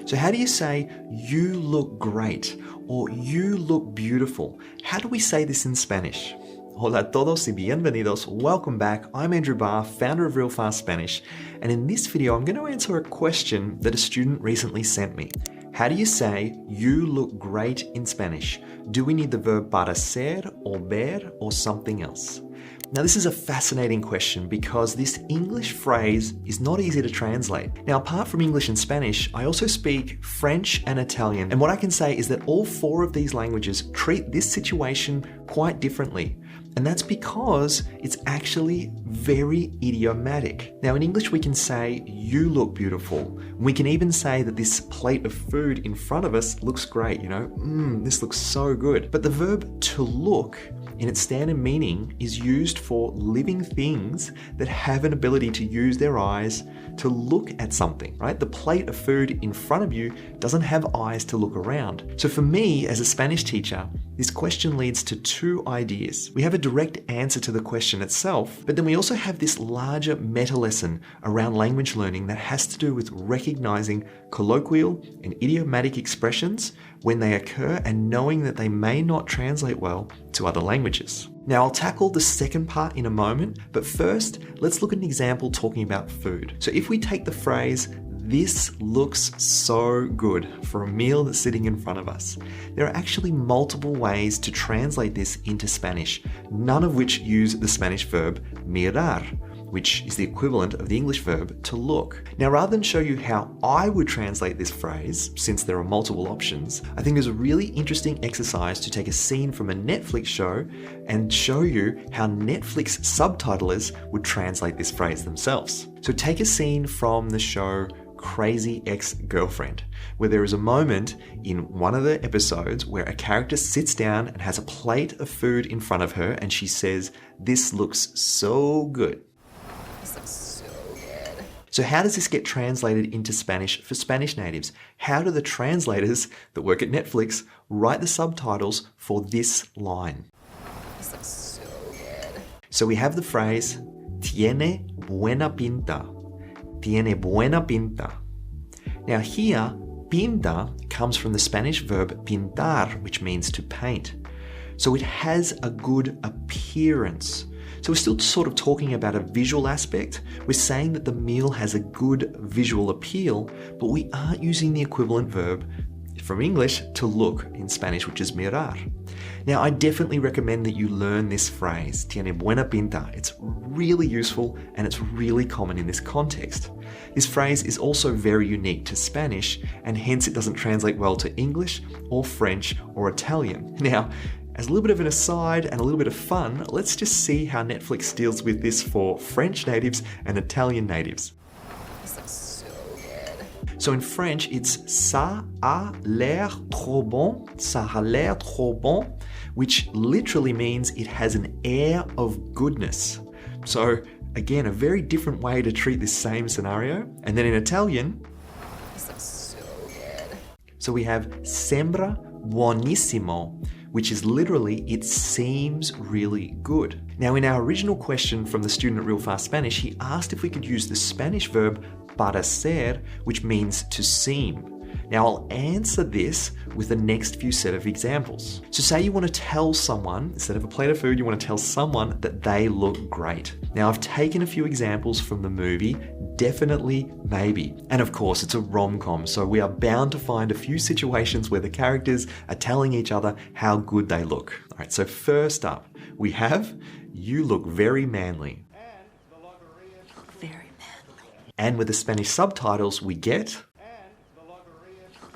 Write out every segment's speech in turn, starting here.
So how do you say, you look great, or you look beautiful? How do we say this in Spanish? Hola a todos y bienvenidos. Welcome back. I'm Andrew Barr, founder of Real Fast Spanish. And in this video, I'm going to answer a question that a student recently sent me. How do you say, you look great in Spanish? Do we need the verb parecer or ver or something else? Now, this is a fascinating question because this English phrase is not easy to translate. Now, apart from English and Spanish, I also speak French and Italian. And what I can say is that all four of these languages treat this situation quite differently. And that's because it's actually very idiomatic. Now, in English, we can say, you look beautiful. We can even say that this plate of food in front of us looks great, this looks so good. But the verb to look, in its standard meaning, is used for living things that have an ability to use their eyes to look at something, right? The plate of food in front of you doesn't have eyes to look around. So for me, as a Spanish teacher, this question leads to two ideas. We have a direct answer to the question itself, but then we also have this larger meta lesson around language learning that has to do with recognizing colloquial and idiomatic expressions when they occur and knowing that they may not translate well to other languages. Now, I'll tackle the second part in a moment, but first, let's look at an example talking about food. So if we take the phrase, this looks so good for a meal that's sitting in front of us, there are actually multiple ways to translate this into Spanish, none of which use the Spanish verb mirar, which is the equivalent of the English verb to look. Now, rather than show you how I would translate this phrase, since there are multiple options, I think there's a really interesting exercise to take a scene from a Netflix show and show you how Netflix subtitlers would translate this phrase themselves. So take a scene from the show Crazy Ex-Girlfriend, where there is a moment in one of the episodes where a character sits down and has a plate of food in front of her and she says, "This looks so good." This looks so good. So how does this get translated into Spanish for Spanish natives? How do the translators that work at Netflix write the subtitles for this line? This looks so good. So we have the phrase, tiene buena pinta. Tiene buena pinta. Now here, pinta comes from the Spanish verb pintar, which means to paint. So it has a good appearance. So we're still sort of talking about a visual aspect. We're saying that the meal has a good visual appeal, but we aren't using the equivalent verb from English to look in Spanish, which is mirar. Now, I definitely recommend that you learn this phrase, tiene buena pinta. It's really useful and it's really common in this context. This phrase is also very unique to Spanish and hence it doesn't translate well to English or French or Italian. Now, as a little bit of an aside and a little bit of fun, let's just see how Netflix deals with this for French natives and Italian natives. This looks so good. So in French, it's ça a l'air trop bon, ça a l'air trop bon, which literally means it has an air of goodness. So again, a very different way to treat this same scenario. And then in Italian, This looks so good. so we have sembra buonissimo, which is literally, it seems really good. Now, in our original question from the student at Real Fast Spanish, he asked if we could use the Spanish verb parecer, which means to seem. Now, I'll answer this with the next few set of examples. So say you want to tell someone, instead of a plate of food, you want to tell someone that they look great. Now, I've taken a few examples from the movie Definitely Maybe. And of course, it's a rom-com, so we are bound to find a few situations where the characters are telling each other how good they look. All right, so first up, we have, you look very manly. Very manly. And with the Spanish subtitles, we get,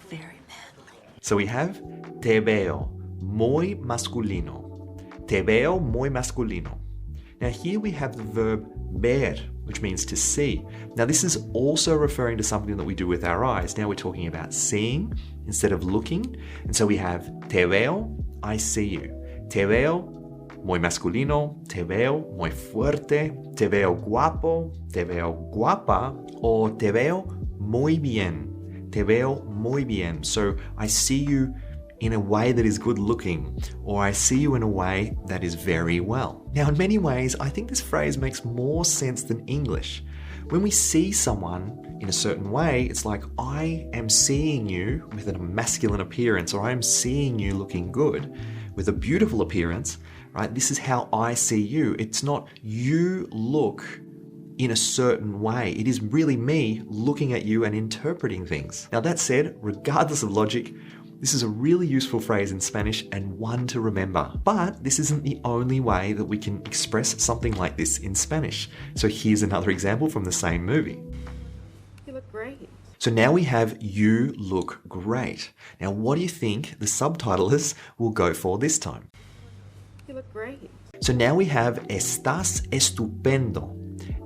Very manly. so we have, te veo muy masculino. Te veo muy masculino. Now here we have the verb ver, which means to see. Now this is also referring to something that we do with our eyes. Now we're talking about seeing instead of looking. And so we have te veo, I see you. Te veo muy masculino, te veo muy fuerte, te veo guapo, te veo guapa, or te veo muy bien. Te veo muy bien. So I see you in a way that is good looking, or I see you in a way that is very well. Now, in many ways, I think this phrase makes more sense than English. when we see someone in a certain way, it's like, I am seeing you with a masculine appearance, or I am seeing you looking good with a beautiful appearance, right? This is how I see you. It's not you look in a certain way. It is really me looking at you and interpreting things. Now, that said, regardless of logic, this is a really useful phrase in Spanish and one to remember. But this isn't the only way that we can express something like this in Spanish. So here's another example from the same movie. You look great. So now we have "you look great." Now, what do you think the subtitlers will go for this time? You look great. So now we have "estás estupendo."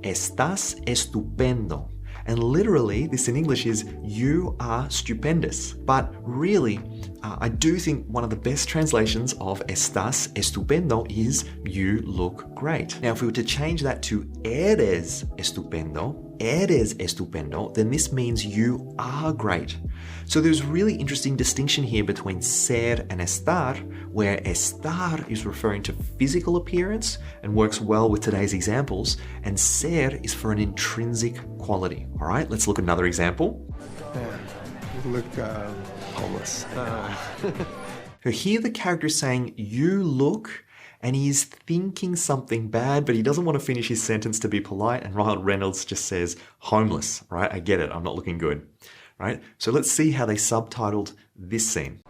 Estás estupendo. And literally, this in English is "you are stupendous." But really, I do think one of the best translations of "estás estupendo" is "you look great." Now, if we were to change that to "eres estupendo," then this means you are great. So there's really interesting distinction here between ser and estar, where estar is referring to physical appearance and works well with today's examples, and ser is for an intrinsic quality. All right, let's look at another example. You look homeless. So here the character is saying, "you look," and he's thinking something bad, but he doesn't want to finish his sentence to be polite, and Ryan Reynolds just says, "homeless," right? I get it, I'm not looking good, right? So let's see how they subtitled this scene.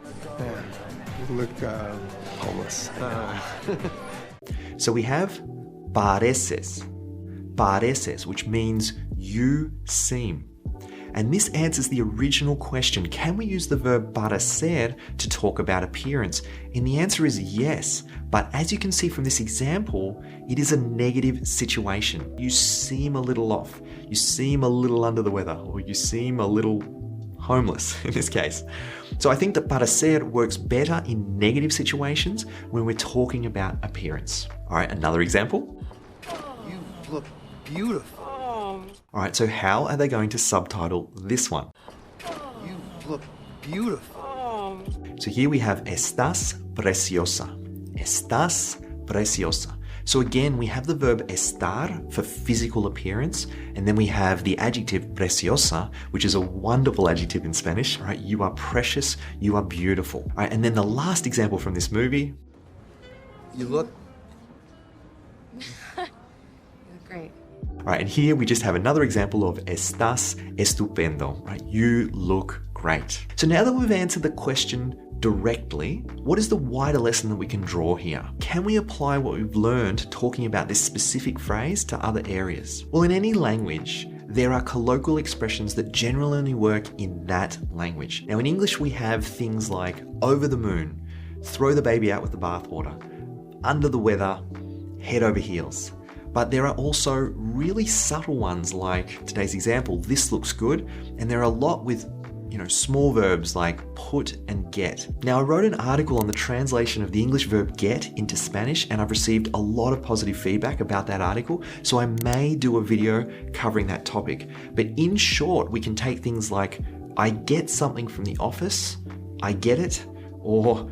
You look homeless. So we have pareces, which means you seem. And this answers the original question, can we use the verb parecer to talk about appearance? And the answer is yes, but as you can see from this example, it is a negative situation. You seem a little off, you seem a little under the weather, or you seem a little homeless in this case. So I think that parecer works better in negative situations when we're talking about appearance. All right, another example. You look beautiful. All right, so how are they going to subtitle this one? You look beautiful. So here we have "estás preciosa." Estás preciosa. So again, we have the verb estar for physical appearance, and then we have the adjective preciosa, which is a wonderful adjective in Spanish, right? You are precious, you are beautiful. All right, and then the last example from this movie. You look You look great. All right, and here we just have another example of "estás estupendo," right? You look great. So now that we've answered the question directly, what is the wider lesson that we can draw here? Can we apply what we've learned talking about this specific phrase to other areas? Well, in any language, there are colloquial expressions that generally only work in that language. Now, in English, we have things like "over the moon," "throw the baby out with the bathwater," "under the weather," "head over heels." But there are also really subtle ones like today's example, "this looks good," and there are a lot with small verbs like put and get. Now, I wrote an article on the translation of the English verb get into Spanish, and I've received a lot of positive feedback about that article, so I may do a video covering that topic. But in short, we can take things like, "I get something from the office," "I get it," or,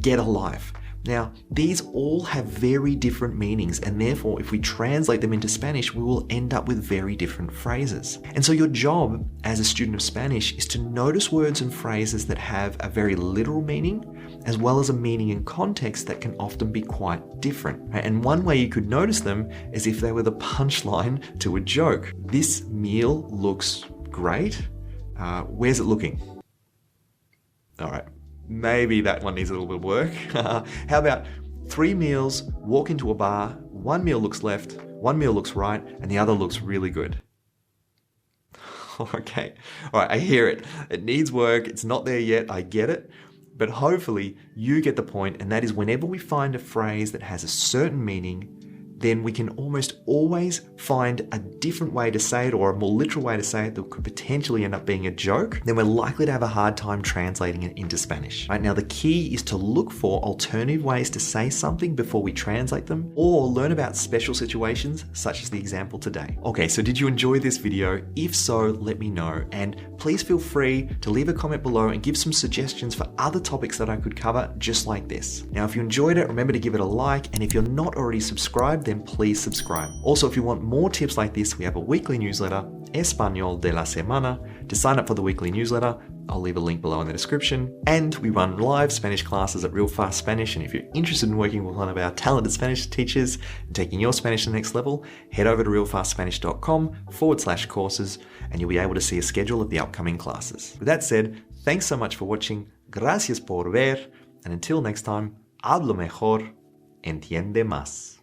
"get a life." Now, these all have very different meanings, and therefore, if we translate them into Spanish, we will end up with very different phrases. And so your job as a student of Spanish is to notice words and phrases that have a very literal meaning, as well as a meaning in context that can often be quite different. And one way you could notice them is if they were the punchline to a joke. "This meal looks great. Where's it looking?" All right. Maybe that one needs a little bit of work. How about 3 meals, walk into a bar, 1 meal looks left, 1 meal looks right, and the other looks really good. Okay, all right, I hear it. It needs work, it's not there yet, I get it. But hopefully you get the point, and that is whenever we find a phrase that has a certain meaning, then we can almost always find a different way to say it, or a more literal way to say it that could potentially end up being a joke. Then we're likely to have a hard time translating it into Spanish. Right now, the key is to look for alternative ways to say something before we translate them, or learn about special situations such as the example today. Okay, so did you enjoy this video? If so, let me know, and please feel free to leave a comment below and give some suggestions for other topics that I could cover just like this. Now, if you enjoyed it, remember to give it a like, and if you're not already subscribed, then please subscribe. Also, if you want more tips like this, we have a weekly newsletter, Español de la Semana. To sign up for the weekly newsletter, I'll leave a link below in the description. And we run live Spanish classes at Real Fast Spanish. And if you're interested in working with one of our talented Spanish teachers and taking your Spanish to the next level, head over to realfastspanish.com/courses and you'll be able to see a schedule of the upcoming classes. With that said, thanks so much for watching. Gracias por ver. And until next time, hablo mejor, entiende más.